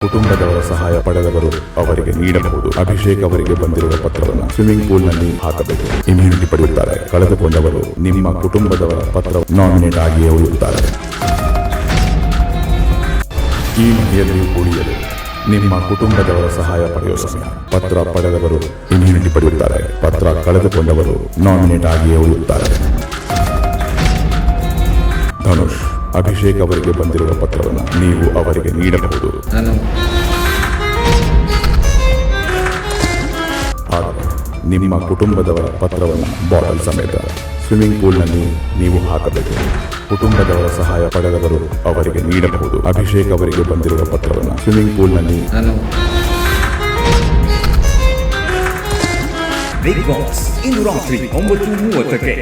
ಕುಟುಂಬದವರ ಸಹಾಯ ಪಡೆದವರು ಅವರಿಗೆ ನೀಡಬಹುದು. ಅಭಿಷೇಕ್ ಅವರಿಗೆ ಬಂದಿರುವ ಪತ್ರವನ್ನು ಸ್ವಿಮ್ಮಿಂಗ್ ಪೂಲ್ ನಲ್ಲಿ ಹಾಕಬೇಕು. ಇಮ್ಯುನಿಟಿ ಪಡೆಯುತ್ತಾರೆ. ಕಳೆದುಕೊಂಡವರು ನಿಮ್ಮ ಕುಟುಂಬದವರ ಪತ್ರ ನಾಮಿನೇಟ್ ಆಗಿಯೇ ಉಳಿಯುತ್ತಾರೆ. ಈ ಮನೆಯಲ್ಲಿ ಉಳಿಯಲು ನಿಮ್ಮ ಕುಟುಂಬದವರ ಸಹಾಯ ಪಡೆಯುವ ಸಮಯ. ಪತ್ರ ಪಡೆದವರು ಇಮ್ಯುನಿಟಿ ಪಡೆಯುತ್ತಾರೆ. ಪತ್ರ ಕಳೆದುಕೊಂಡವರು ನಾಮಿನೇಟ್ ಆಗಿಯೇ ಉಳಿಯುತ್ತಾರೆ. ಧನುಷ್, ಅಭಿಷೇಕ್ ಅವರಿಗೆ ಬಂದಿರುವ ಪತ್ರವನ್ನು ನೀವು ಅವರಿಗೆ ನೀಡಬಹುದು. ಆದರೆ ನಿಮ್ಮ ಕುಟುಂಬದವರ ಪತ್ರವನ್ನು ಬಾಟಲ್ ಸಮೇತ ಸ್ವಿಮ್ಮಿಂಗ್ ಪೂಲ್ನಲ್ಲಿ ನೀವು ಹಾಕಬೇಕು. ಕುಟುಂಬದವರ ಸಹಾಯ ಪಡೆದವರು ಅವರಿಗೆ ನೀಡಬಹುದು. ಅಭಿಷೇಕ್ ಅವರಿಗೆ ಬಂದಿರುವ ಪತ್ರವನ್ನು ಸ್ವಿಮ್ಮಿಂಗ್ ಪೂಲ್ನಲ್ಲಿ ಬಿಗ್ ಬಾಸ್ ಇಂದು ರಾತ್ರಿ 9:30ಕ್ಕೆ